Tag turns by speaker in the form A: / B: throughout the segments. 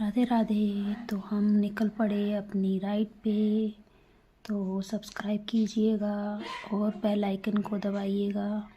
A: राधे राधे। तो हम निकल पड़े अपनी राइड पे। तो सब्सक्राइब कीजिएगा और बेल आइकन को दबाइएगा।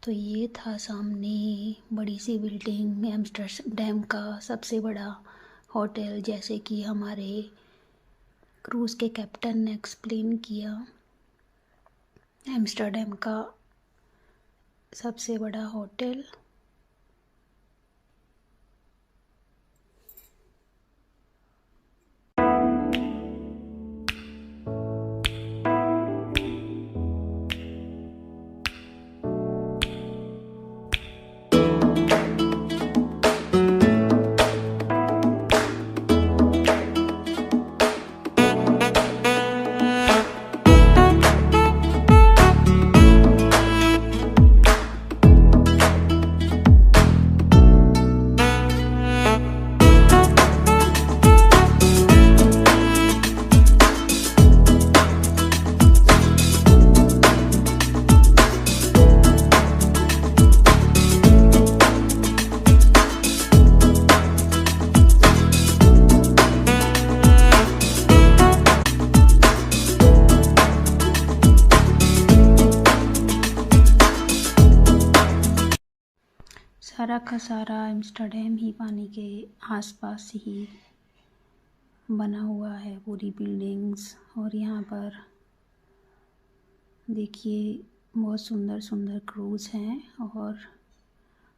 A: तो ये था सामने बड़ी सी बिल्डिंग, एम्स्टर्डम का सबसे बड़ा होटल। जैसे कि हमारे क्रूज़ के कैप्टन ने एक्सप्लेन किया, एम्स्टर्डम का सबसे बड़ा होटल। सारा का सारा एम्स्टर्डम ही पानी के आसपास ही बना हुआ है, पूरी बिल्डिंग्स। और यहाँ पर देखिए बहुत सुंदर सुंदर क्रूज़ हैं और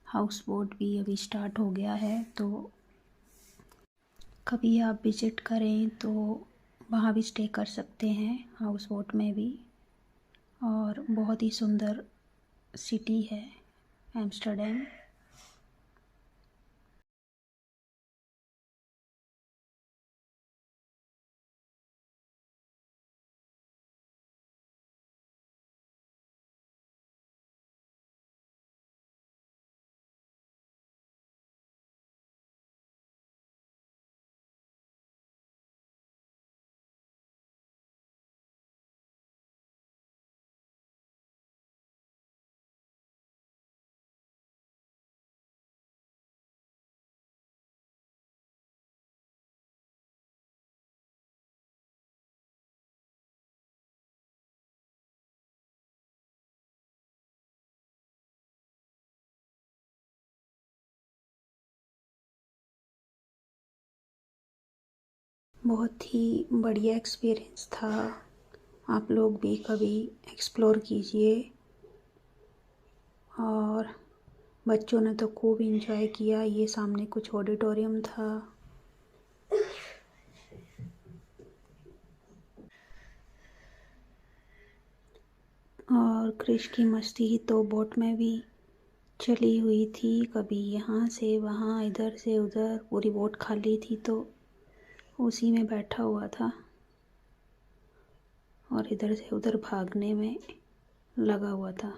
A: हाउस बोट भी अभी स्टार्ट हो गया है। तो कभी आप विज़िट करें तो वहाँ भी स्टे कर सकते हैं, हाउस बोट में भी। और बहुत ही सुंदर सिटी है एम्स्टर्डम। बहुत ही बढ़िया एक्सपीरियंस था। आप लोग भी कभी एक्सप्लोर कीजिए। और बच्चों ने तो खूब एंजॉय किया। ये सामने कुछ ऑडिटोरियम था। और क्रिश की मस्ती तो बोट में भी चली हुई थी। कभी यहाँ से वहाँ, इधर से उधर, पूरी बोट खाली थी तो उसी में बैठा हुआ था और इधर से उधर भागने में लगा हुआ था।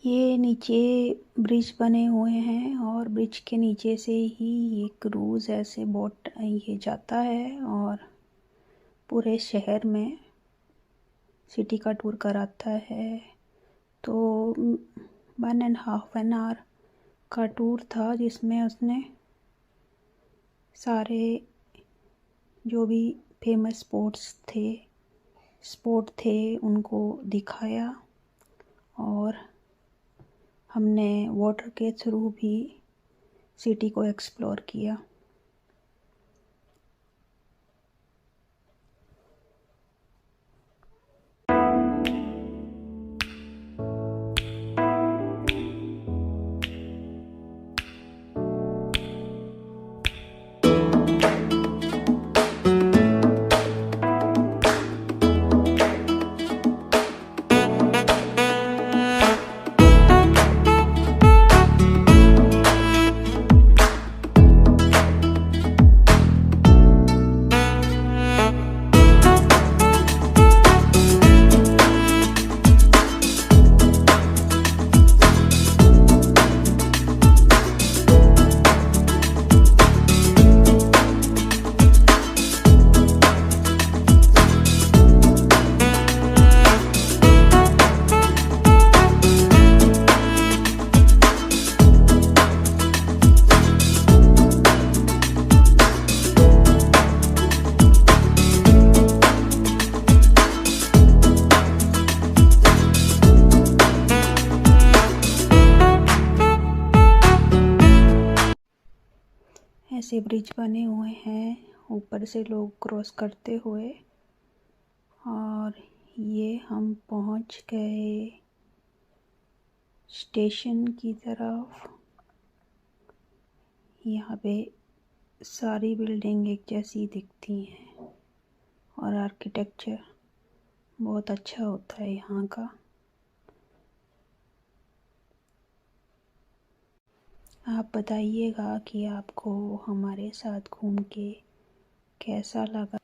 A: ये नीचे ब्रिज बने हुए हैं और ब्रिज के नीचे से ही ये क्रूज़ ऐसे बोट ये जाता है और पूरे शहर में सिटी का टूर कराता है। तो 1.5 आवर का टूर था जिसमें उसने सारे जो भी फेमस स्पॉट थे उनको दिखाया और हमने वाटर के थ्रू भी सिटी को एक्सप्लोर किया। ऐसे ब्रिज बने हुए हैं ऊपर से लोग क्रॉस करते हुए और ये हम पहुंच गए स्टेशन की तरफ। यहाँ पे सारी बिल्डिंग एक जैसी दिखती हैं और आर्किटेक्चर बहुत अच्छा होता है यहाँ का। आप बताइएगा कि आपको हमारे साथ घूम के कैसा लगा।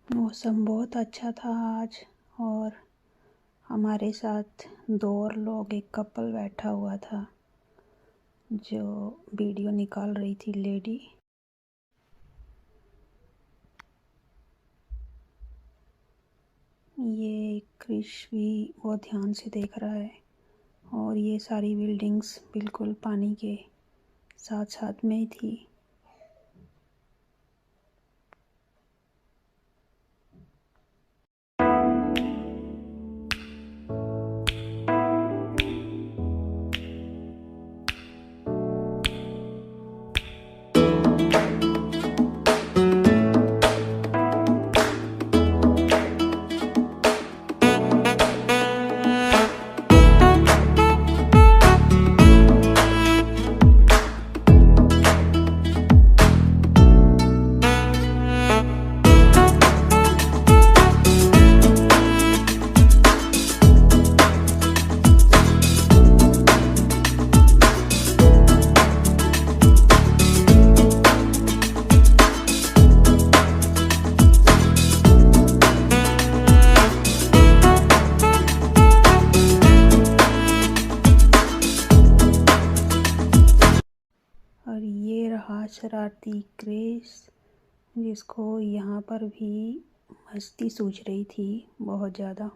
A: मौसम बहुत अच्छा था आज और हमारे साथ 2 और लोग, एक कपल बैठा हुआ था जो वीडियो निकाल रही थी लेडी। ये क्रिश भी बहुत ध्यान से देख रहा है और ये सारी बिल्डिंग्स बिल्कुल पानी के साथ साथ में ही थी। शरारती क्रेस, जिसको यहाँ पर भी मस्ती सूझ रही थी बहुत ज़्यादा।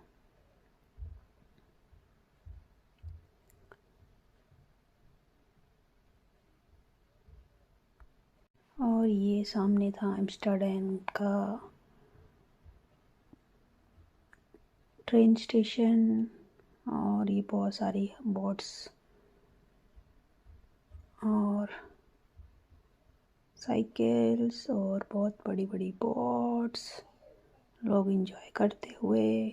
A: और ये सामने था एम्स्टर्डम का ट्रेन स्टेशन, और ये बहुत सारी बोट्स और साइकिल्स और बहुत बड़ी बड़ी बोट्स, लोग एंजॉय करते हुए।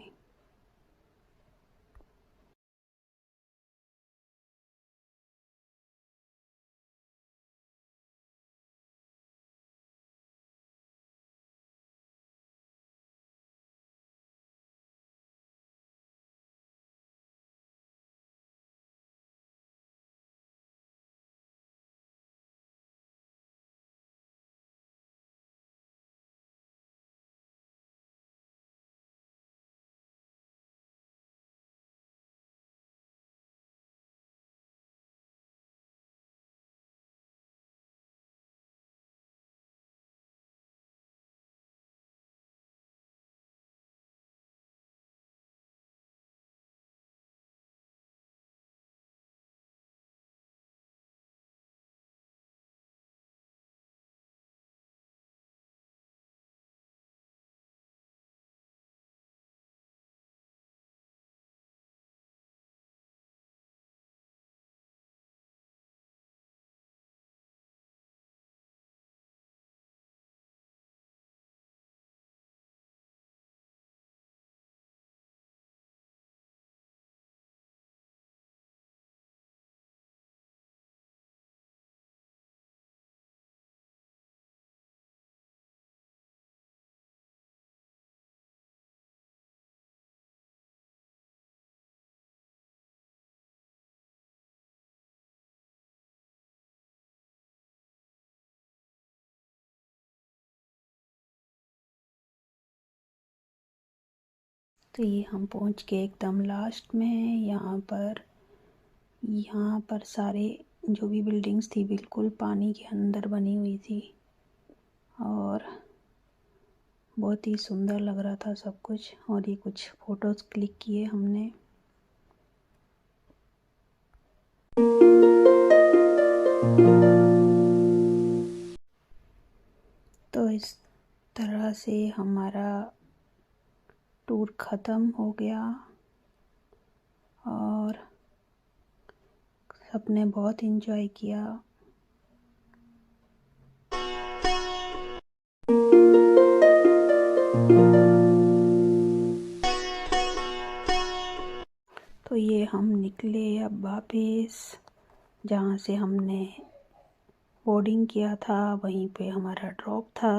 A: तो ये हम पहुंच गए एकदम लास्ट में। यहाँ पर सारे जो भी बिल्डिंग्स थी बिल्कुल पानी के अंदर बनी हुई थी, और बहुत ही सुंदर लग रहा था सब कुछ। और ये कुछ फ़ोटोज़ क्लिक किए हमने। तो इस तरह से हमारा टूर ख़त्म हो गया, और सबने बहुत एंजॉय किया। तो ये हम निकले अब वापस, जहाँ से हमने बोर्डिंग किया था वहीं पे हमारा ड्रॉप था।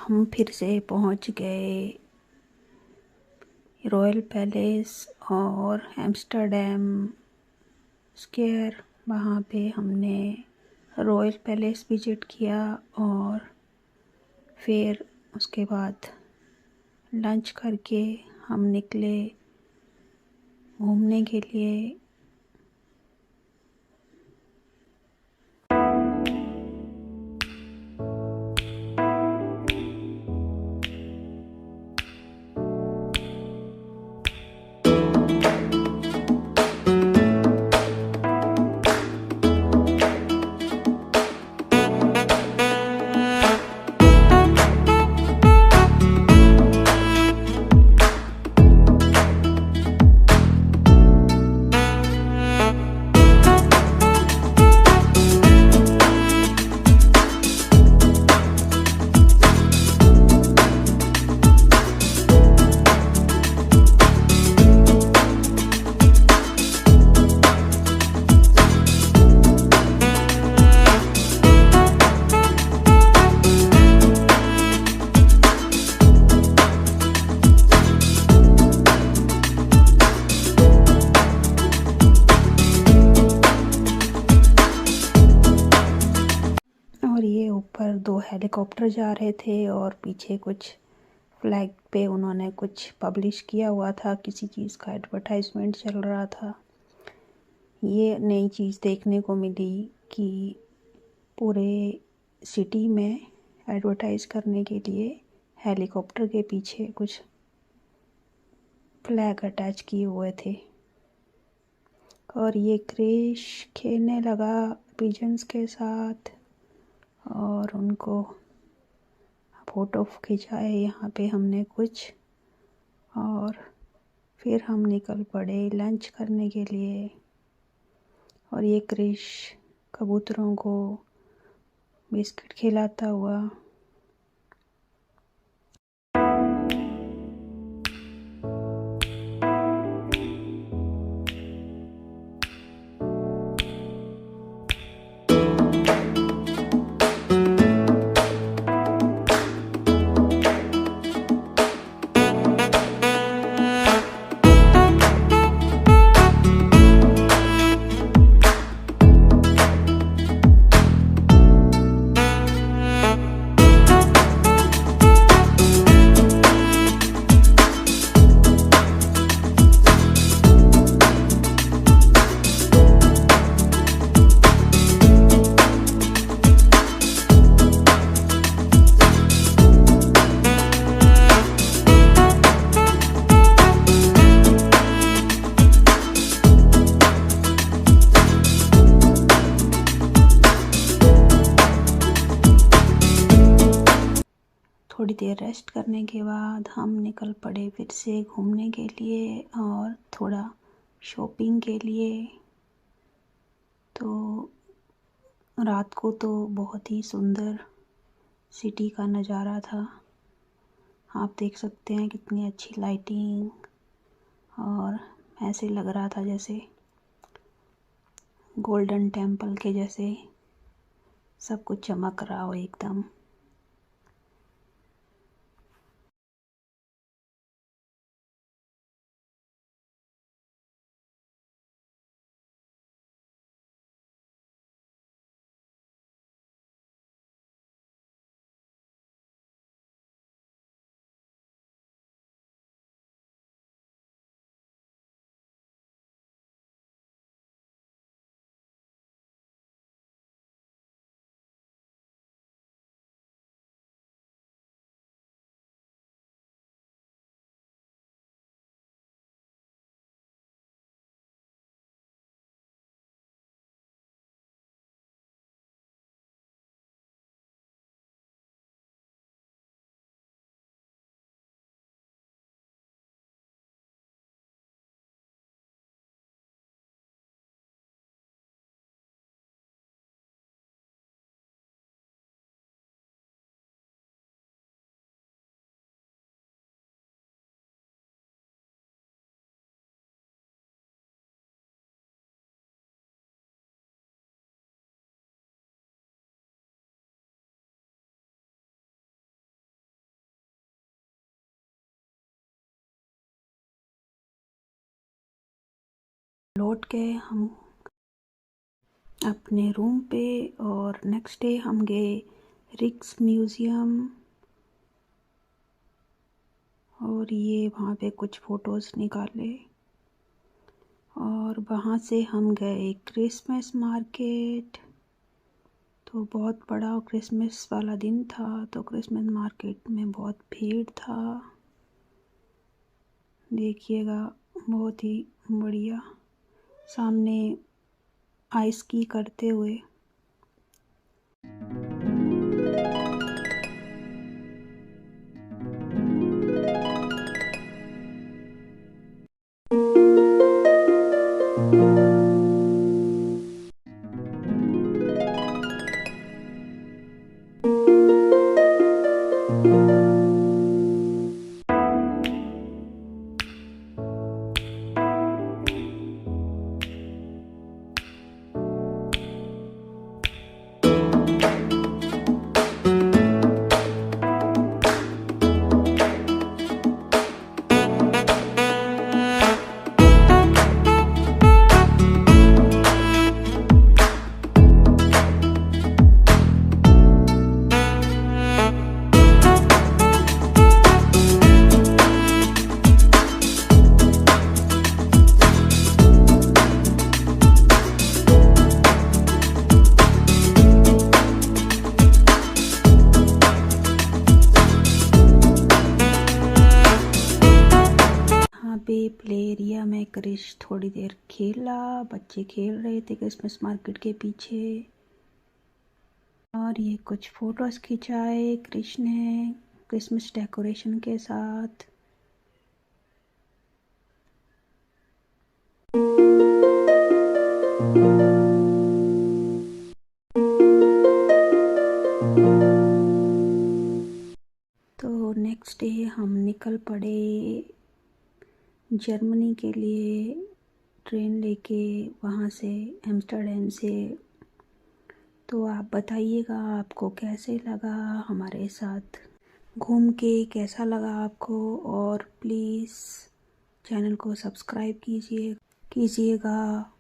A: हम फिर से पहुंच गए रॉयल पैलेस और एम्स्टर्डम स्क्वायर। वहाँ पे हमने रॉयल पैलेस विजिट किया, और फिर उसके बाद लंच करके हम निकले घूमने के लिए। पर 2 हेलीकॉप्टर जा रहे थे और पीछे कुछ फ्लैग पे उन्होंने कुछ पब्लिश किया हुआ था, किसी चीज़ का एडवर्टाइजमेंट चल रहा था। ये नई चीज़ देखने को मिली कि पूरे सिटी में एडवर्टाइज करने के लिए हेलीकॉप्टर के पीछे कुछ फ्लैग अटैच किए हुए थे और ये क्रिश खेलने लगा पिजन्स के साथ और उनको फ़ोटो खिंचाए यहाँ पे हमने कुछ, और फिर हम निकल पड़े लंच करने के लिए। और ये क्रिश कबूतरों को बिस्किट खिलाता हुआ। थोड़ी देर रेस्ट करने के बाद हम निकल पड़े फिर से घूमने के लिए और थोड़ा शॉपिंग के लिए। तो रात को तो बहुत ही सुंदर सिटी का नज़ारा था। आप देख सकते हैं कितनी अच्छी लाइटिंग, और ऐसे लग रहा था जैसे गोल्डन टेम्पल के जैसे सब कुछ चमक रहा हो एकदम। लौट गए हम अपने रूम पे और नेक्स्ट डे हम गए रिक्स म्यूज़ियम, और ये वहाँ पे कुछ फ़ोटोज़ निकाले। और वहाँ से हम गए क्रिसमस मार्केट। तो बहुत बड़ा क्रिसमस वाला दिन था, तो क्रिसमस मार्केट में बहुत भीड़ था। देखिएगा बहुत ही बढ़िया, सामने आइस स्की करते हुए। इंडिया में क्रिश थोड़ी देर खेला। बच्चे खेल रहे थे क्रिसमस मार्केट के पीछे और ये कुछ फोटोज खिंचाए क्रिश ने क्रिसमस डेकोरेशन के साथ। तो नेक्स्ट डे हम निकल पड़े जर्मनी के लिए ट्रेन लेके, वहाँ से एम्स्टर्डम से। तो आप बताइएगा आपको कैसे लगा हमारे साथ घूम के, कैसा लगा आपको। और प्लीज़ चैनल को सब्सक्राइब कीजिएगा।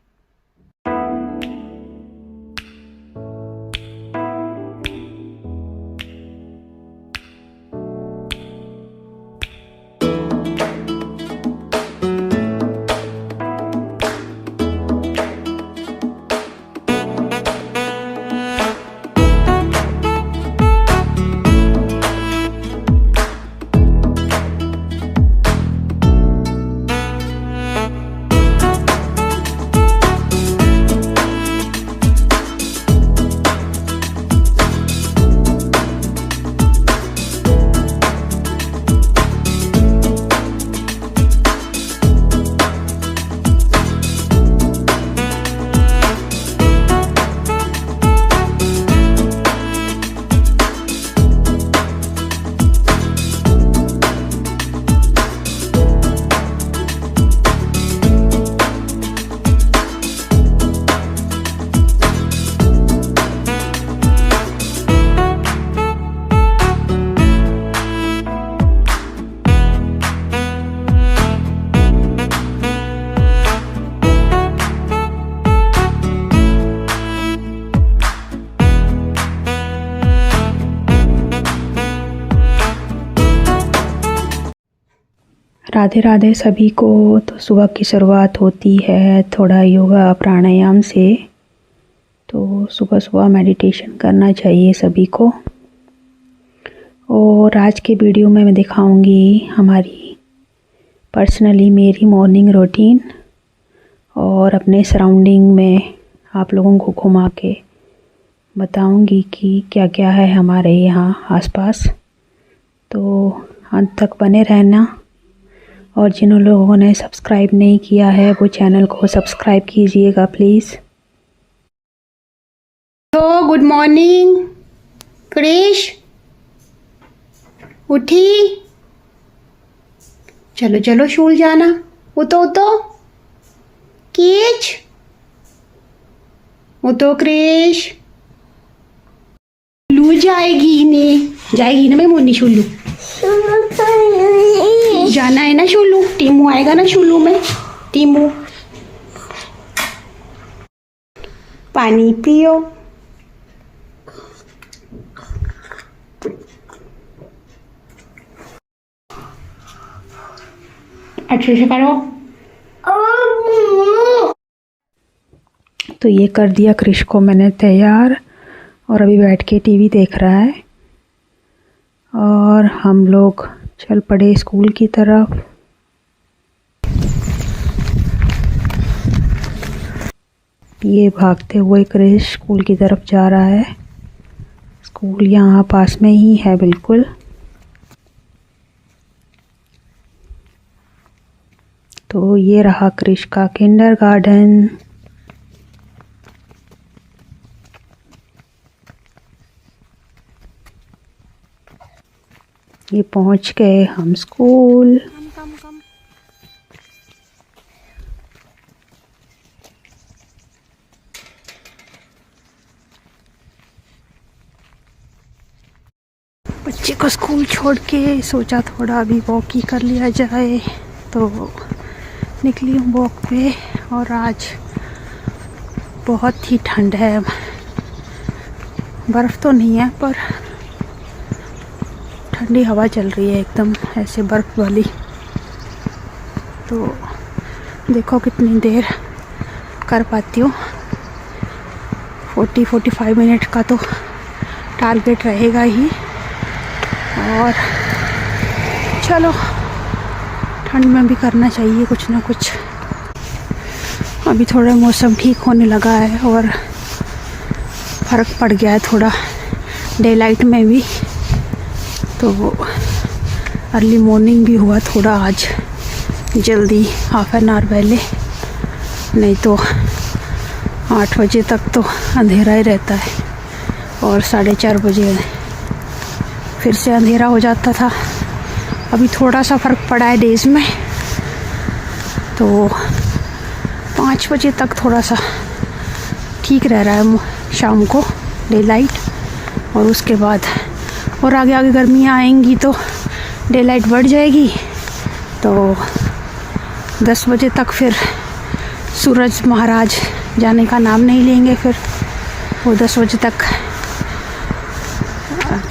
A: राधे राधे सभी को। तो सुबह की शुरुआत होती है थोड़ा योगा प्राणायाम से। तो सुबह सुबह मेडिटेशन करना चाहिए सभी को। और आज के वीडियो में मैं दिखाऊंगी हमारी पर्सनली मेरी मॉर्निंग रूटीन और अपने सराउंडिंग में आप लोगों को घुमा के बताऊंगी कि क्या क्या है हमारे यहाँ आसपास। तो अंत तक बने रहना। और जिन लोगों ने सब्सक्राइब नहीं किया है वो चैनल को सब्सक्राइब कीजिएगा प्लीज़। तो गुड मॉर्निंग क्रिश, उठी? चलो चलो स्कूल जाना। उतो कीच, उतो क्रिश। लू जाएगी ना मैं मोनी शुल्लू जाना है ना शुल्लू। टीमू आएगा ना शुल्लू में। टीमू पानी पियो। अच्छे से करो। तो ये कर दिया क्रिश को मैंने तैयार और अभी बैठ के टीवी देख रहा है। और हम लोग चल पड़े स्कूल की तरफ। ये भागते हुए क्रिश स्कूल की तरफ जा रहा है। स्कूल यहाँ पास में ही है बिल्कुल। तो ये रहा क्रिश का किंडरगार्टन। ये पहुंच गए हम स्कूल। बच्चे को स्कूल छोड़ के सोचा थोड़ा अभी वॉक ही कर लिया जाए, तो निकली हूँ वॉक पे। और आज बहुत ही ठंड है, बर्फ़ तो नहीं है पर ठंडी हवा चल रही है एकदम ऐसे बर्फ़ वाली। तो देखो कितनी देर कर पाती हूँ। 40-45 मिनट का तो टारगेट रहेगा ही। और चलो ठंड में भी करना चाहिए कुछ ना कुछ। अभी थोड़ा मौसम ठीक होने लगा है और फ़र्क पड़ गया है थोड़ा डे लाइट में भी। तो अर्ली मॉर्निंग भी हुआ थोड़ा आज जल्दी, हाफ एन आवर पहले, नहीं तो 8 बजे तक तो अंधेरा ही रहता है और 4:30 बजे फिर से अंधेरा हो जाता था। अभी थोड़ा सा फ़र्क पड़ा है डेज़ में, तो 5 बजे तक थोड़ा सा ठीक रह रहा है शाम को डे लाइट, और उसके बाद और आगे आगे गर्मियाँ आएंगी तो डे लाइट बढ़ जाएगी। तो 10 बजे तक फिर सूरज महाराज जाने का नाम नहीं लेंगे, फिर वो 10 बजे तक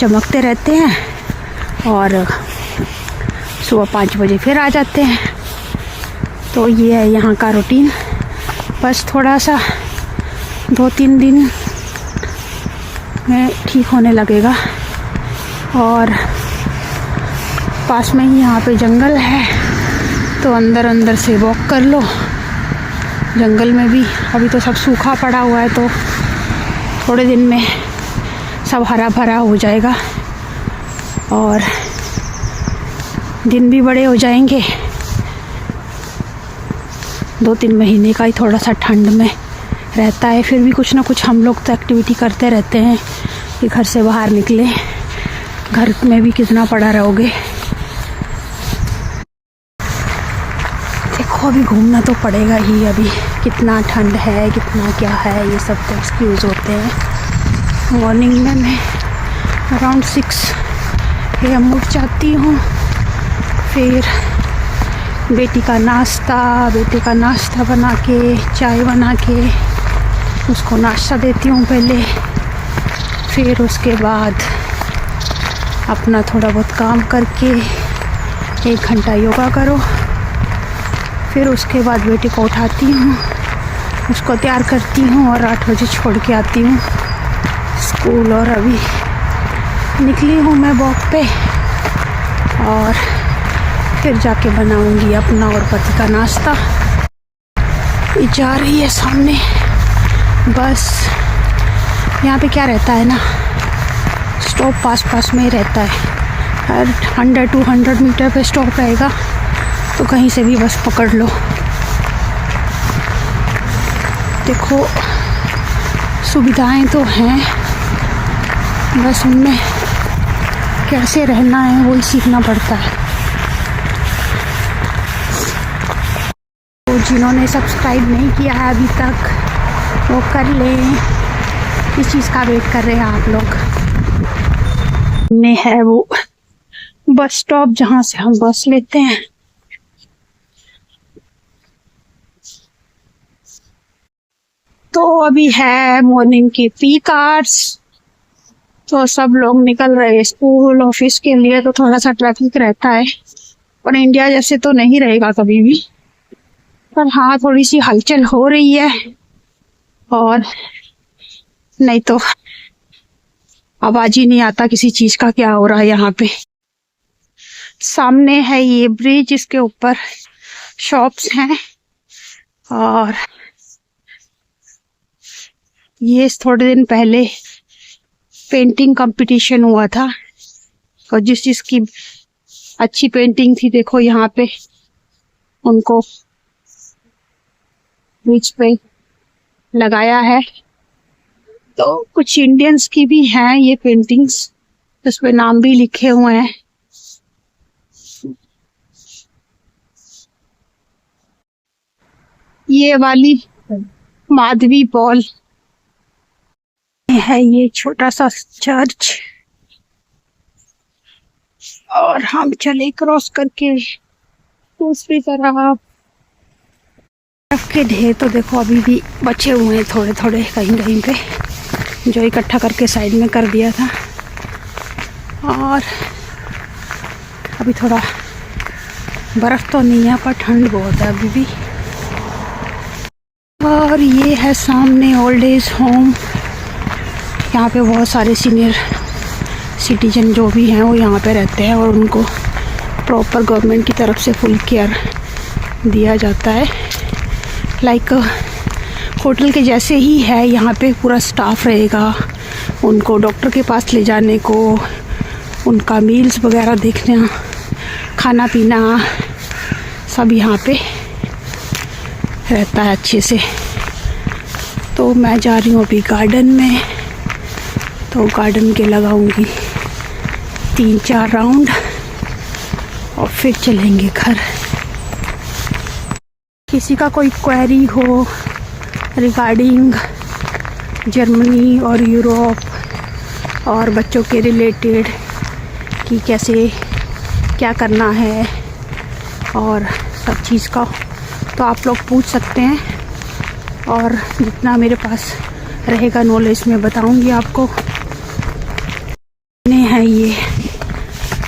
A: चमकते रहते हैं और सुबह 5 बजे फिर आ जाते हैं। तो ये है यहाँ का रूटीन। बस थोड़ा सा 2-3 दिन में ठीक होने लगेगा। और पास में ही यहाँ पे जंगल है, तो अंदर अंदर से वॉक कर लो। जंगल में भी अभी तो सब सूखा पड़ा हुआ है, तो थोड़े दिन में सब हरा भरा हो जाएगा और दिन भी बड़े हो जाएंगे। 2-3 महीने का ही थोड़ा सा ठंड में रहता है, फिर भी कुछ ना कुछ हम लोग तो एक्टिविटी करते रहते हैं कि घर से बाहर निकले। घर में भी कितना पड़ा रहोगे। देखो अभी घूमना तो पड़ेगा ही, अभी कितना ठंड है, कितना क्या है, ये सब तो एक्सक्यूज़ होते हैं। मॉर्निंग में मैं अराउंड 6 AM उठ जाती हूँ, फिर बेटे का नाश्ता बना के, चाय बना के उसको नाश्ता देती हूँ पहले। फिर उसके बाद अपना थोड़ा बहुत काम करके 1 घंटा योगा करो। फिर उसके बाद बेटे को उठाती हूँ, उसको तैयार करती हूँ और 8 बजे छोड़ के आती हूँ स्कूल। और अभी निकली हूँ मैं वॉक पे और फिर जाके बनाऊँगी अपना और पति का नाश्ता। जा रही है सामने बस। यहाँ पे क्या रहता है ना, स्टॉप पास में ही रहता है। हर 100-200 मीटर पे स्टॉप रहेगा, तो कहीं से भी बस पकड़ लो। देखो सुविधाएं तो हैं, बस उनमें कैसे रहना है वही सीखना पड़ता है। तो जिन्होंने सब्सक्राइब नहीं किया है अभी तक, वो कर लें। किस चीज़ का वेट कर रहे हैं आप लोग? ने है वो बस स्टॉप जहाँ से हम बस लेते हैं। तो अभी है मॉर्निंग की पीक आवर्स, तो सब लोग निकल रहे हैं स्कूल ऑफिस के लिए, तो थोड़ा सा ट्रैफिक रहता है। और इंडिया जैसे तो नहीं रहेगा कभी भी, पर हाँ थोड़ी सी हलचल हो रही है। और नहीं तो आवाज ही नहीं आता किसी चीज का क्या हो रहा है यहाँ पे। सामने है ये ब्रिज, इसके ऊपर शॉप्स हैं। और ये थोड़े दिन पहले पेंटिंग कंपटीशन हुआ था, और जिस की अच्छी पेंटिंग थी, देखो यहाँ पे उनको ब्रिज पे लगाया है। तो कुछ इंडियंस की भी हैं ये पेंटिंग्स, उस पे नाम भी लिखे हुए हैं। ये वाली माधवी बॉल है, ये छोटा सा चर्च। और हम चले क्रॉस करके दूसरी तरफ के ढेर। तो देखो अभी भी बचे हुए हैं थोड़े थोड़े कहीं कहीं पे, जो इकट्ठा करके साइड में कर दिया था। और अभी थोड़ा बर्फ तो नहीं है, पर ठंड बहुत है अभी भी। और ये है सामने ओल्ड एज होम। यहाँ पे बहुत सारे सीनियर सिटीजन जो भी हैं वो यहाँ पे रहते हैं, और उनको प्रॉपर गवर्नमेंट की तरफ से फुल केयर दिया जाता है। लाइक होटल के जैसे ही है। यहाँ पे पूरा स्टाफ रहेगा, उनको डॉक्टर के पास ले जाने को, उनका मील्स वगैरह देखना, खाना पीना सब यहाँ पे रहता है अच्छे से। तो मैं जा रही हूँ अभी गार्डन में, तो गार्डन के लगाऊंगी 3-4 राउंड और फिर चलेंगे घर। किसी का कोई क्वेरी हो रिगार्डिंग जर्मनी और यूरोप और बच्चों के रिलेटेड कि कैसे क्या करना है और सब चीज़ का, तो आप लोग पूछ सकते हैं और जितना मेरे पास रहेगा नॉलेज में बताऊंगी आपको। है ये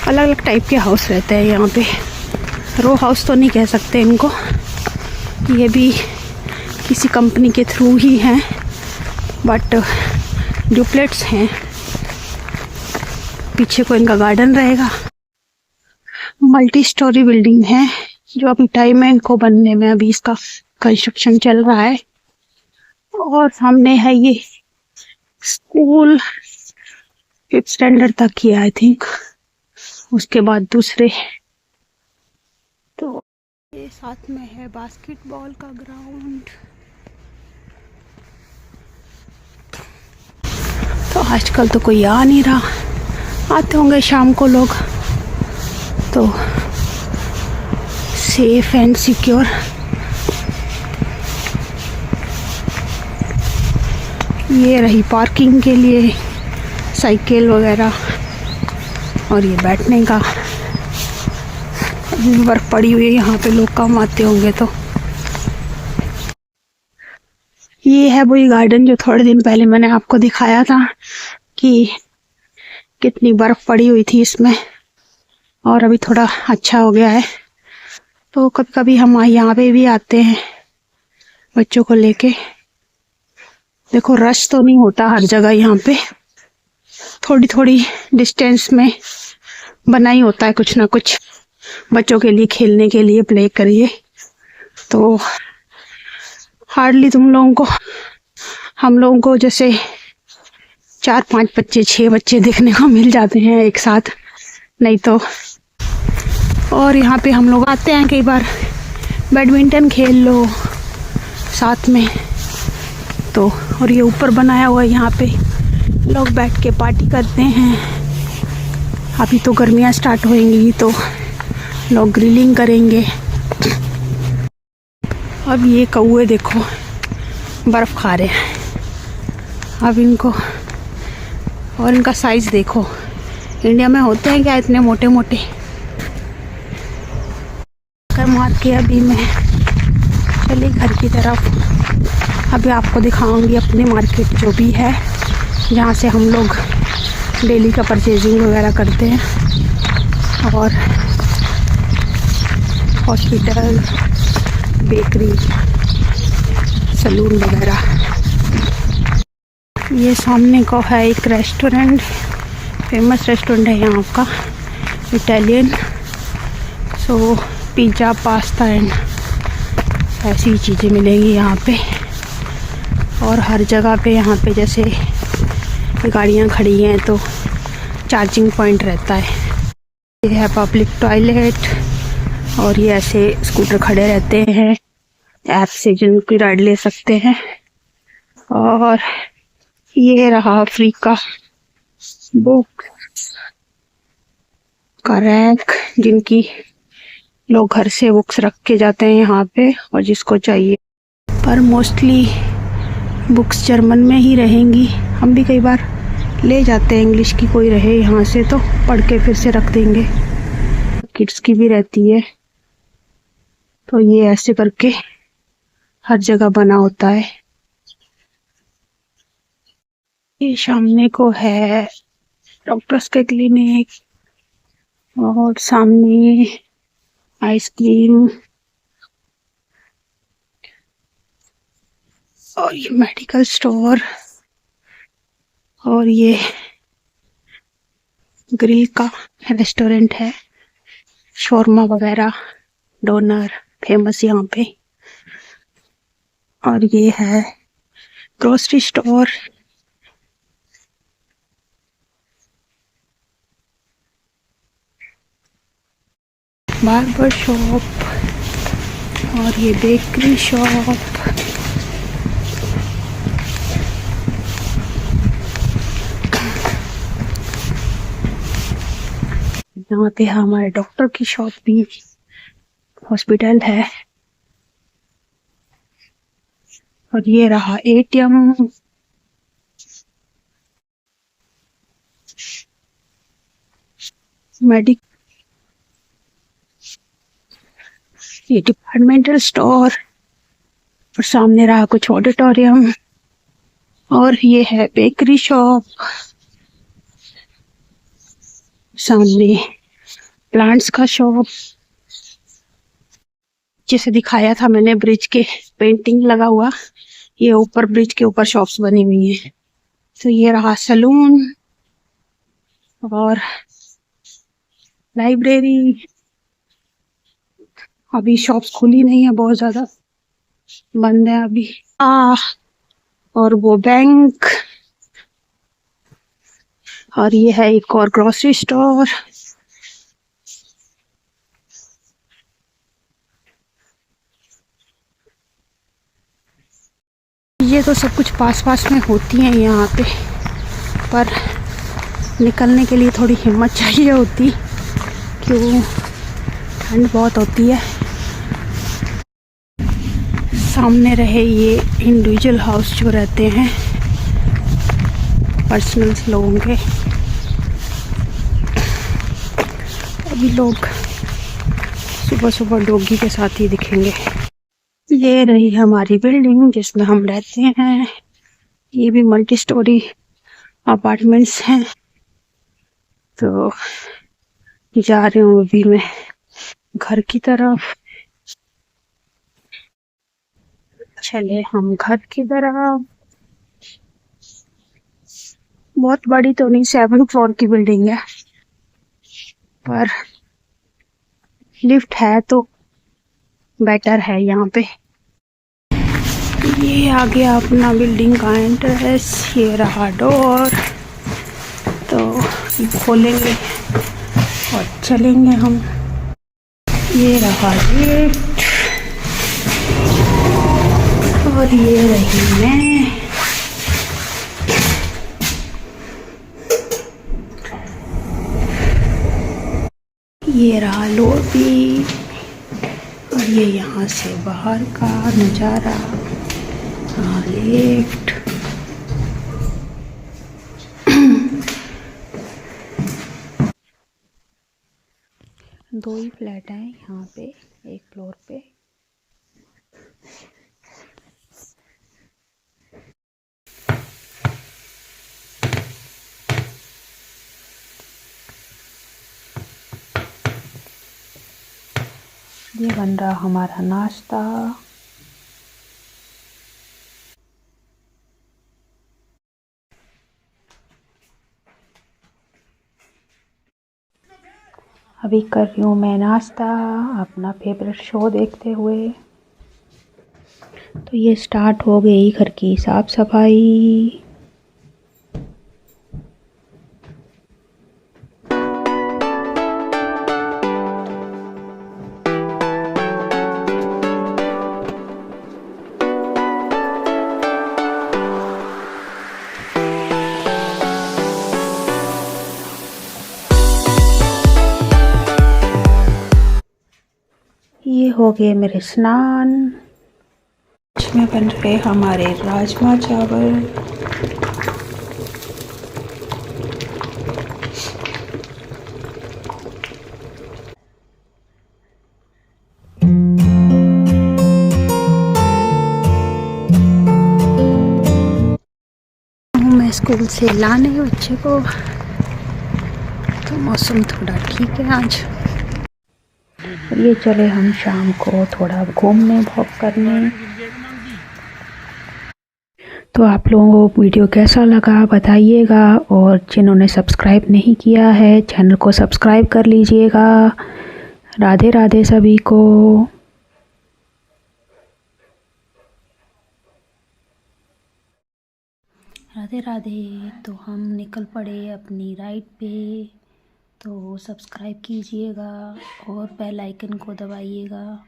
A: अलग अलग टाइप के हाउस रहते हैं यहाँ पे। रो हाउस तो नहीं कह सकते इनको, ये भी किसी कंपनी के थ्रू ही हैं, बट डुप्लेट्स हैं। पीछे को इनका गार्डन रहेगा। मल्टी स्टोरी बिल्डिंग है जो अभी टाइम है इनको बनने में, अभी इसका कंस्ट्रक्शन चल रहा है। और सामने है ये स्कूल, 5th स्टैंडर्ड तक ही आई थिंक, उसके बाद दूसरे। तो ये साथ में है बास्केटबॉल का ग्राउंड। तो आजकल तो कोई आ नहीं रहा, आते होंगे शाम को लोग, तो सेफ एंड सिक्योर। ये रही पार्किंग के लिए साइकिल वगैरह, और ये बैठने का। बर्फ पड़ी हुई है यहाँ पे, लोग कम आते होंगे। तो ये है वही गार्डन जो थोड़े दिन पहले मैंने आपको दिखाया था कि कितनी बर्फ पड़ी हुई थी इसमें, और अभी थोड़ा अच्छा हो गया है। तो कभी कभी हम यहाँ पे भी आते हैं बच्चों को लेके। देखो रश तो नहीं होता हर जगह, यहाँ पे थोड़ी थोड़ी डिस्टेंस में बना ही होता है कुछ ना कुछ बच्चों के लिए खेलने के लिए, प्ले करिए। तो हार्डली हम लोगों को जैसे 4-5 बच्चे, 6 बच्चे देखने को मिल जाते हैं एक साथ, नहीं तो। और यहाँ पे हम लोग आते हैं कई बार, बैडमिंटन खेल लो साथ में। तो और ये ऊपर बनाया हुआ है, यहाँ पे लोग बैठ के पार्टी करते हैं। अभी तो गर्मियाँ स्टार्ट होंगी तो लोग ग्रिलिंग करेंगे। अब ये कौवे देखो बर्फ खा रहे हैं अब इनको, और इनका साइज देखो। इंडिया में होते हैं क्या इतने मोटे मोटे। कर मार के अभी मैं चली घर की तरफ। अभी आपको दिखाऊंगी अपनी मार्केट जो भी है, जहाँ से हम लोग डेली का परचेजिंग वगैरह करते हैं। और हॉस्पिटल, बेकरी, सलून वगैरह। ये सामने को है एक रेस्टोरेंट, फेमस रेस्टोरेंट है यहाँ का, Italian. So pizza, pasta and ऐसी चीज़ें मिलेंगी यहाँ पे। और हर जगह पे यहाँ पे जैसे गाड़ियाँ खड़ी हैं तो चार्जिंग पॉइंट रहता है। ये है पब्लिक टॉयलेट, और ये ऐसे स्कूटर खड़े रहते हैं, ऐप से जिनकी राइड ले सकते हैं। और ये रहा फ्री का बुक का रैक, जिनकी लोग घर से बुक्स रख के जाते हैं यहाँ पे, और जिसको चाहिए। पर मोस्टली बुक्स जर्मन में ही रहेंगी। हम भी कई बार ले जाते हैं, इंग्लिश की कोई रहे यहाँ से तो पढ़ के फिर से रख देंगे। किड्स की भी रहती है। तो ये ऐसे करके हर जगह बना होता है। ये सामने को है डॉक्टर्स के क्लिनिक, और सामने आइसक्रीम, और ये मेडिकल स्टोर, और ये ग्रिल का रेस्टोरेंट है, शोरमा वगैरह, डोनर फेमस यहाँ पे। और ये है ग्रोसरी स्टोर, बार्बर शॉप और ये बेकरी शॉप। यहाँ पे हमारे डॉक्टर की शॉप भी, हॉस्पिटल है। और ये रहा एटीएम। मेडिक, ये डिपार्टमेंटल स्टोर और सामने रहा कुछ ऑडिटोरियम। और ये है बेकरी शॉप, सामने प्लांट्स का शॉप। जैसे दिखाया था मैंने ब्रिज के पेंटिंग लगा हुआ, ये ऊपर ब्रिज के ऊपर शॉप्स बनी हुई है। तो ये रहा सलून और लाइब्रेरी। अभी शॉप्स खुली नहीं है, बहुत ज्यादा बंद है अभी। और वो बैंक। और ये है एक और ग्रोसरी स्टोर। ये तो सब कुछ पास पास में होती हैं यहाँ पे, पर निकलने के लिए थोड़ी हिम्मत चाहिए होती, क्यों ठंड बहुत होती है। सामने रहे ये इंडिविजुअल हाउस जो रहते हैं पर्सनल लोगों के। अभी लोग सुबह सुबह डॉगी के साथ ही दिखेंगे। ये रही हमारी बिल्डिंग जिसमें हम रहते हैं। ये भी मल्टी स्टोरी अपार्टमेंट्स हैं। तो जा रही हूँ अभी मैं घर की तरफ। चले हम घर की तरफ। बहुत बड़ी तो नहीं, 7 फ्लोर की बिल्डिंग है, पर लिफ्ट है तो बेटर है यहाँ पे। ये आ गया अपना बिल्डिंग का एंट्रेंस। ये रहा डोर, तो खोलेंगे और चलेंगे हम। ये रहा गेट और ये रही मैं। ये रहा लॉबी और ये यहाँ से बाहर का नज़ारा। लिफ्ट। दो ही फ्लैट हैं यहाँ पे एक फ्लोर पे। ये बन रहा हमारा नाश्ता। अभी कर रही हूँ मैं नाश्ता अपना फेवरेट शो देखते हुए। तो ये स्टार्ट हो गई घर की साफ सफाई। ये हो गए मेरे स्नान। इसमें बन रहे हमारे राजमा चावल। मैं स्कूल से लाने बच्चे को, तो मौसम थोड़ा ठीक है आज। ये चले हम शाम को थोड़ा घूमने वॉक करने। तो आप लोगों को वीडियो कैसा लगा बताइएगा, और जिन्होंने सब्सक्राइब नहीं किया है चैनल को सब्सक्राइब कर लीजिएगा। राधे राधे सभी को। राधे राधे। तो हम निकल पड़े अपनी राइड पे। तो सब्सक्राइब कीजिएगा और बेल आइकन को दबाइएगा।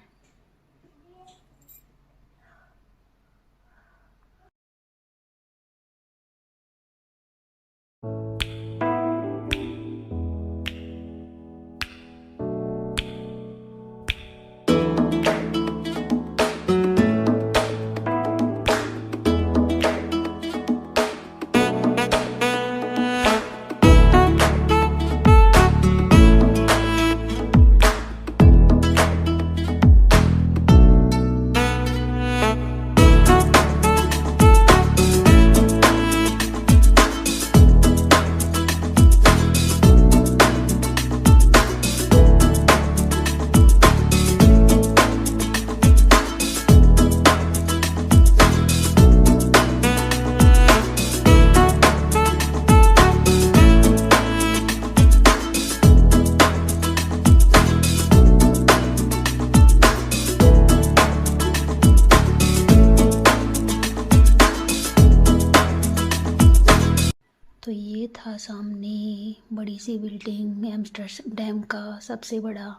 A: तो ये था सामने बड़ी सी बिल्डिंग, एम्स्टर्डम का सबसे बड़ा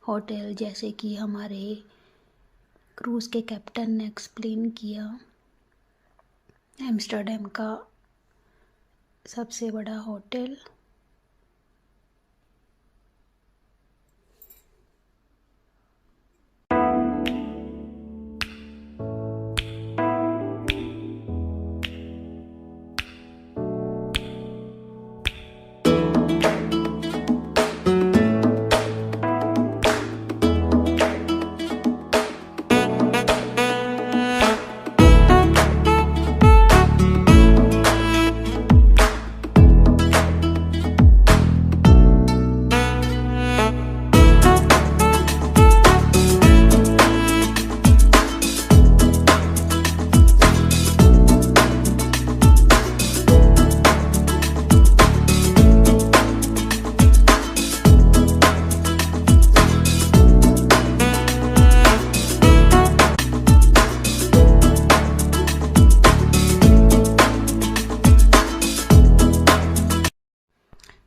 A: होटल। जैसे कि हमारे क्रूज़ के कैप्टन ने एक्सप्लेन किया, एम्स्टर्डम का सबसे बड़ा होटल।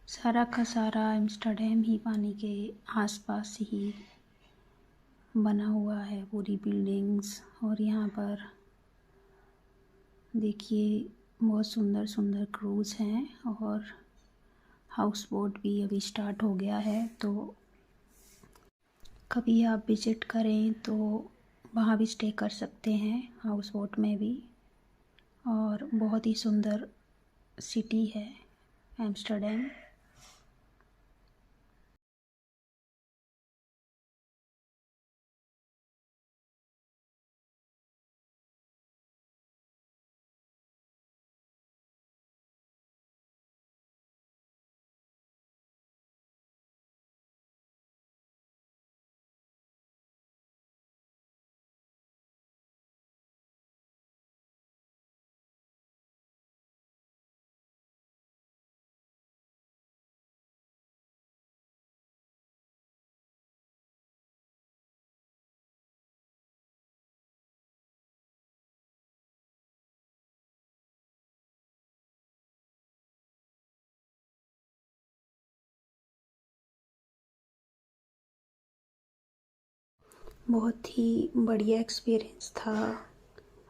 A: सारा का सारा एम्स्टर्डम ही पानी के आसपास ही बना हुआ है, पूरी बिल्डिंग्स। और यहाँ पर देखिए बहुत सुंदर सुंदर क्रूज़ हैं और हाउस बोट भी अभी स्टार्ट हो गया है। तो कभी आप विज़िट करें तो वहाँ भी स्टे कर सकते हैं, हाउस बोट में भी। और बहुत ही सुंदर सिटी है एम्स्टर्डम। बहुत ही बढ़िया एक्सपीरियंस था।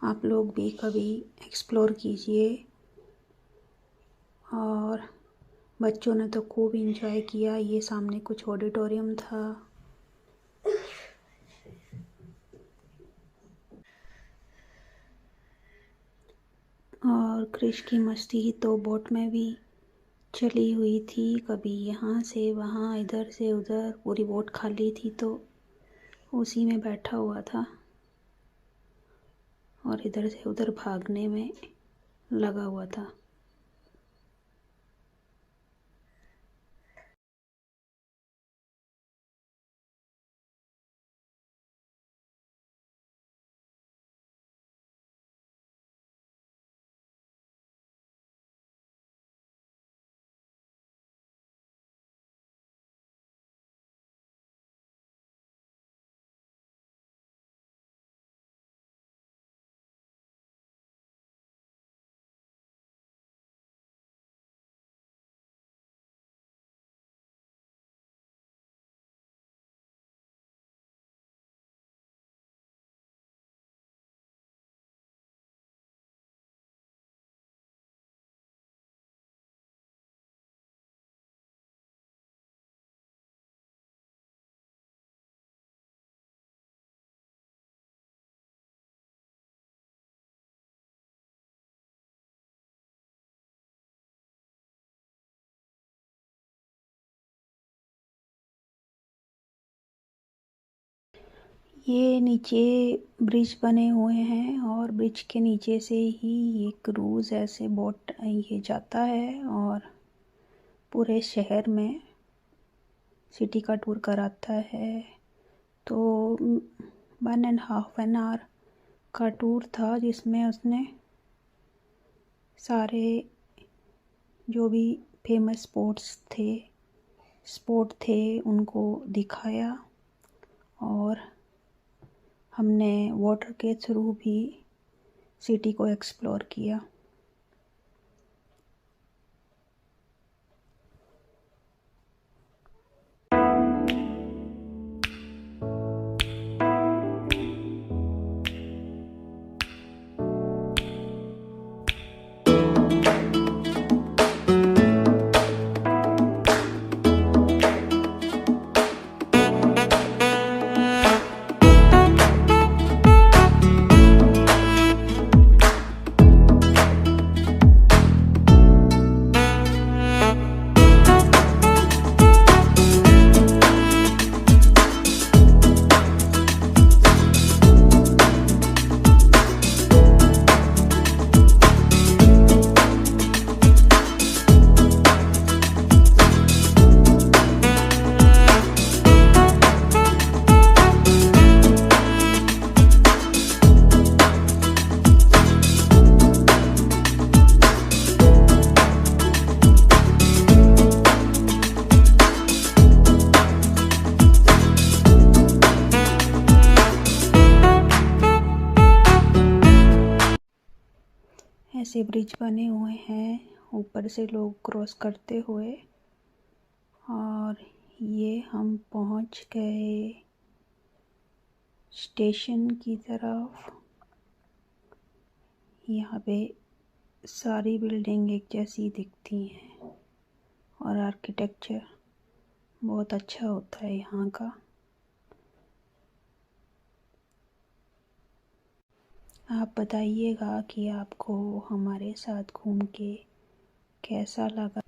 A: आप लोग भी कभी एक्सप्लोर कीजिए। और बच्चों ने तो खूब इंजॉय किया। ये सामने कुछ ऑडिटोरियम था। और क्रिश की मस्ती तो बोट में भी चली हुई थी। कभी यहाँ से वहाँ, इधर से उधर, पूरी बोट खाली थी तो उसी में बैठा हुआ था और इधर से उधर भागने में लगा हुआ था। ये नीचे ब्रिज बने हुए हैं और ब्रिज के नीचे से ही ये क्रूज़ ऐसे बोट ये जाता है और पूरे शहर में सिटी का टूर कराता है। तो 1.5 आवर का टूर था जिसमें उसने सारे जो भी फेमस स्पॉट थे उनको दिखाया और हमने वाटर के थ्रू भी सिटी को एक्सप्लोर किया। ऐसे ब्रिज बने हुए हैं ऊपर से लोग क्रॉस करते हुए और ये हम पहुंच गए स्टेशन की तरफ। यहाँ पे सारी बिल्डिंग एक जैसी दिखती हैं और आर्किटेक्चर बहुत अच्छा होता है यहाँ का। आप बताइएगा कि आपको हमारे साथ घूम के कैसा लगा।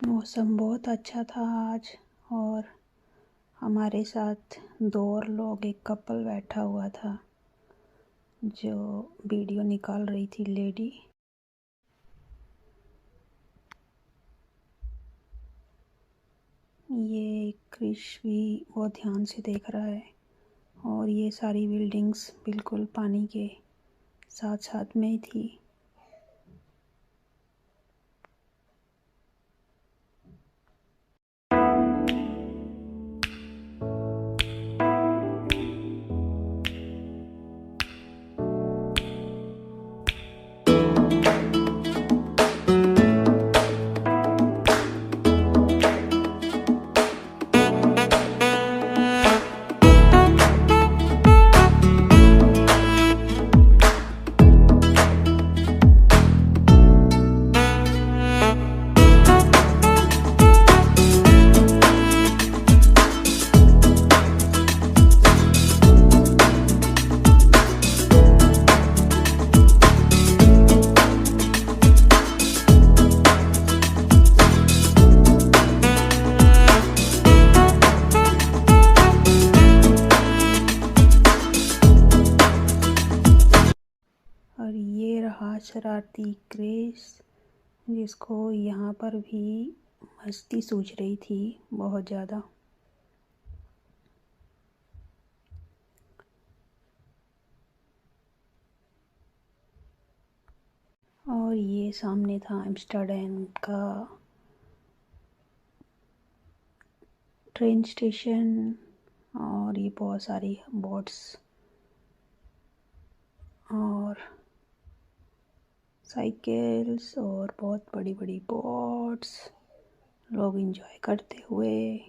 A: मौसम बहुत अच्छा था आज और हमारे साथ 2 और लोग, एक कपल बैठा हुआ था जो वीडियो निकाल रही थी लेडी। ये क्रिश भी बहुत ध्यान से देख रहा है और ये सारी बिल्डिंग्स बिल्कुल पानी के साथ साथ में ही थी। शरारती क्रेस, जिसको यहाँ पर भी मस्ती सूझ रही थी बहुत ज़्यादा। और ये सामने था एम्स्टर्डम का ट्रेन स्टेशन, और ये बहुत सारी बोट्स और साइकिल्स और बहुत बड़ी बड़ी बोट्स, लोग एंजॉय करते हुए।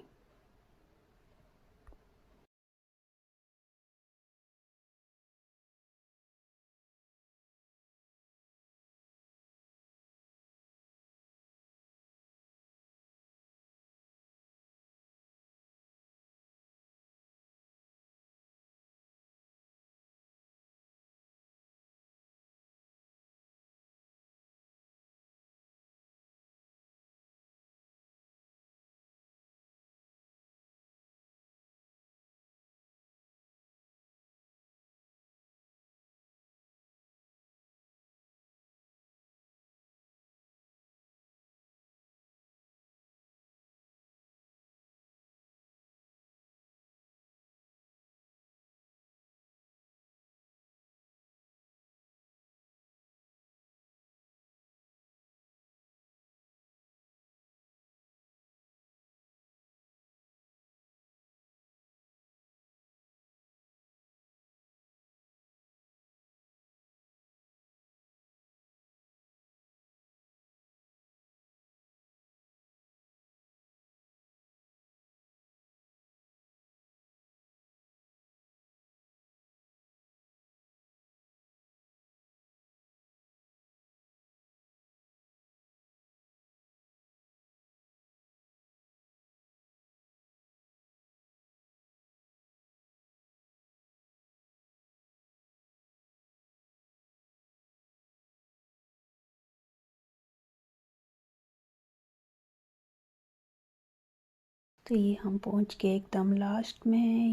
A: तो ये हम पहुंच गए एकदम लास्ट में।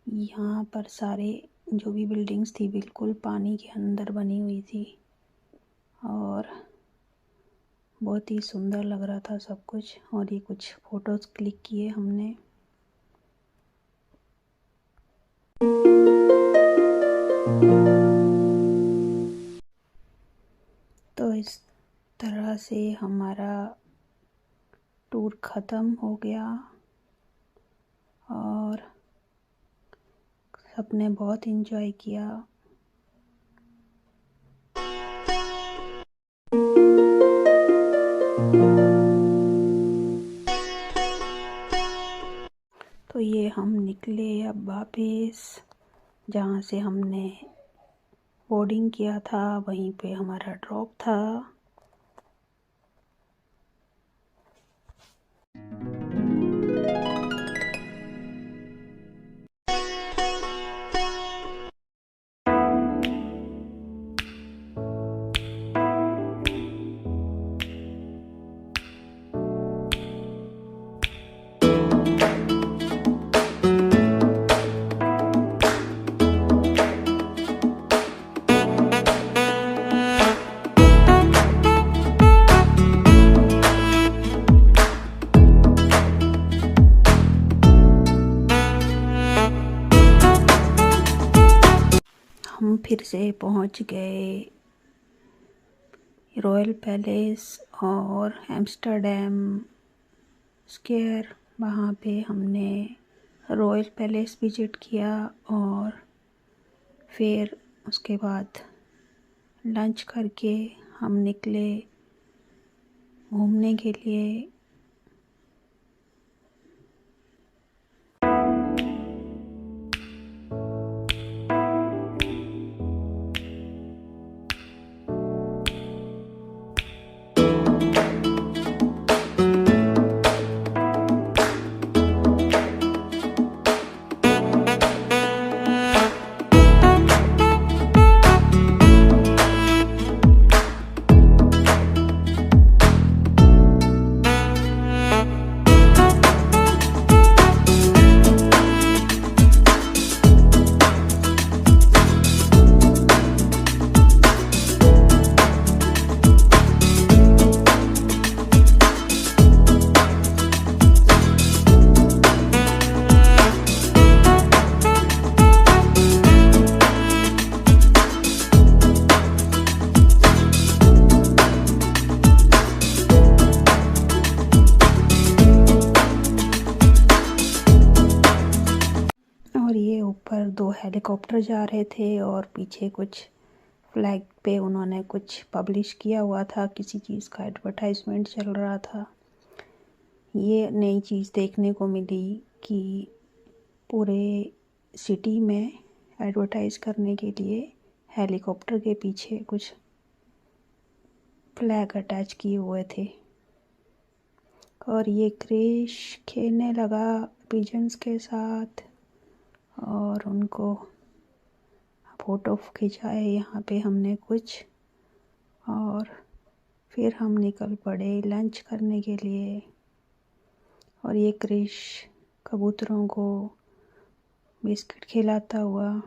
A: यहाँ पर सारे जो भी बिल्डिंग्स थी बिल्कुल पानी के अंदर बनी हुई थी, और बहुत ही सुंदर लग रहा था सब कुछ। और ये कुछ फ़ोटोज़ क्लिक किए हमने। तो इस तरह से हमारा टूर ख़त्म हो गया, और सबने बहुत एंजॉय किया। तो ये हम निकले अब वापस, जहाँ से हमने बोर्डिंग किया था वहीं पे हमारा ड्रॉप था। हम फिर से पहुंच गए रॉयल पैलेस और एम्स्टर्डम स्क्वायर। वहाँ पे हमने रॉयल पैलेस विजिट किया, और फिर उसके बाद लंच करके हम निकले घूमने के लिए। ऊपर 2 हेलीकॉप्टर जा रहे थे और पीछे कुछ फ्लैग पे उन्होंने कुछ पब्लिश किया हुआ था, किसी चीज़ का एडवर्टाइजमेंट चल रहा था। ये नई चीज़ देखने को मिली कि पूरे सिटी में एडवर्टाइज करने के लिए हेलीकॉप्टर के पीछे कुछ फ्लैग अटैच किए हुए थे और ये क्रिश खेलने लगा पिजन्स के साथ और उनको फ़ोटो खिंचाए यहाँ पे हमने कुछ, और फिर हम निकल पड़े लंच करने के लिए। और ये क्रिश कबूतरों को बिस्किट खिलाता हुआ।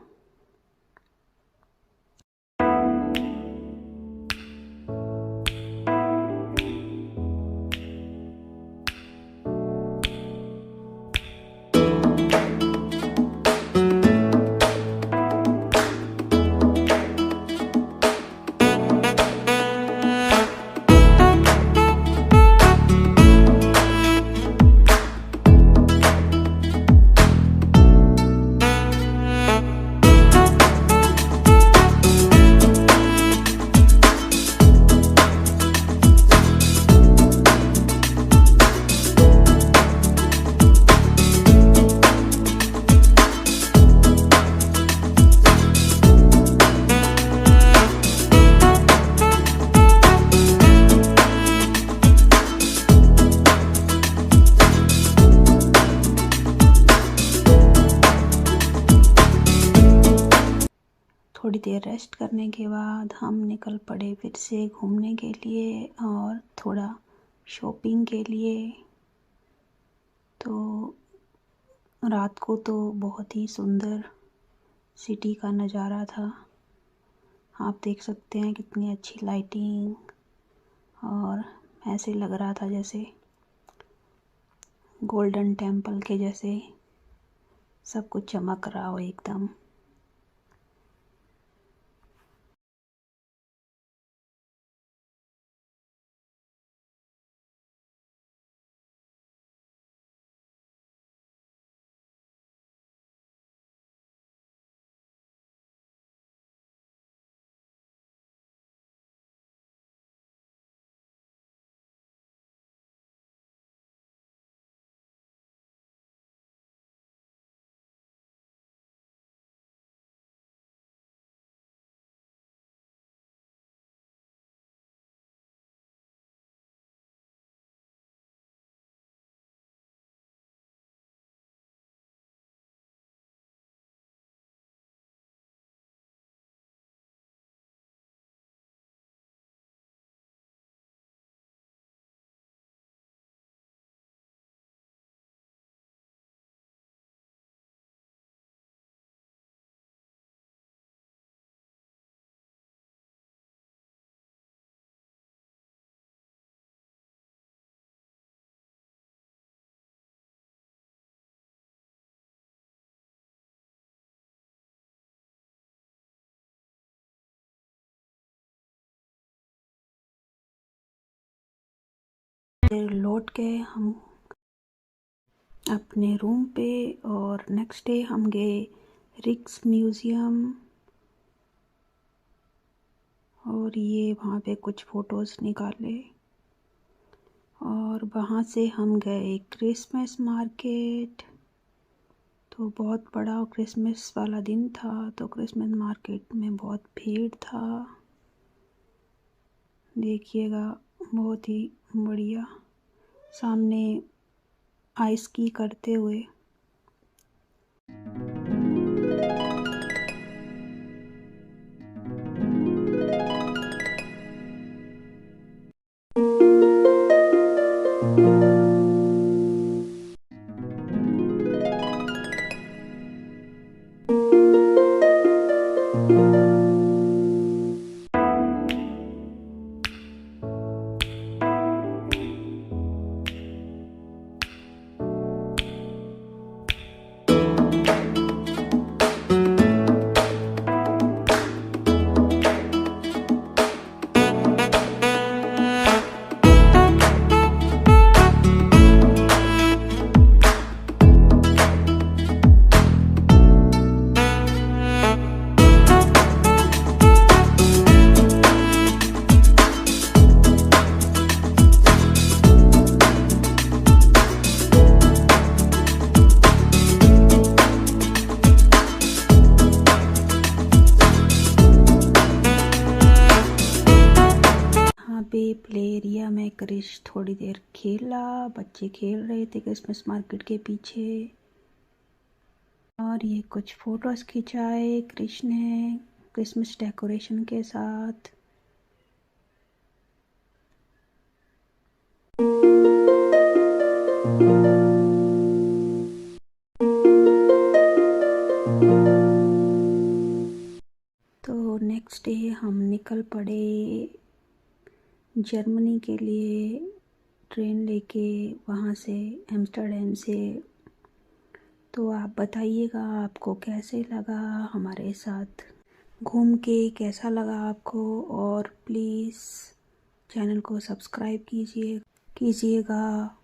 A: थोड़ी देर रेस्ट करने के बाद हम निकल पड़े फिर से घूमने के लिए और थोड़ा शॉपिंग के लिए। तो रात को तो बहुत ही सुंदर सिटी का नज़ारा था। आप देख सकते हैं कितनी अच्छी लाइटिंग, और ऐसे लग रहा था जैसे गोल्डन टेम्पल के जैसे सब कुछ चमक रहा हो एकदम। फिर लौट गए हम अपने रूम पे और नेक्स्ट डे हम गए रिक्स म्यूज़ियम, और ये वहाँ पे कुछ फ़ोटोज़ निकाले। और वहाँ से हम गए क्रिसमस मार्केट। तो बहुत बड़ा क्रिसमस वाला दिन था, तो क्रिसमस मार्केट में बहुत भीड़ था। देखिएगा बहुत ही बढ़िया, सामने आइस की करते हुए। क्रिश थोड़ी देर खेला, बच्चे खेल रहे थे क्रिसमस मार्केट के पीछे। और ये कुछ फोटोज खिंचाए क्रिश ने क्रिसमस डेकोरेशन के साथ। तो नेक्स्ट डे हम निकल पड़े जर्मनी के लिए ट्रेन लेके, वहाँ से एम्स्टर्डम से। तो आप बताइएगा आपको कैसे लगा हमारे साथ घूम के, कैसा लगा आपको। और प्लीज़ चैनल को सब्सक्राइब कीजिएगा।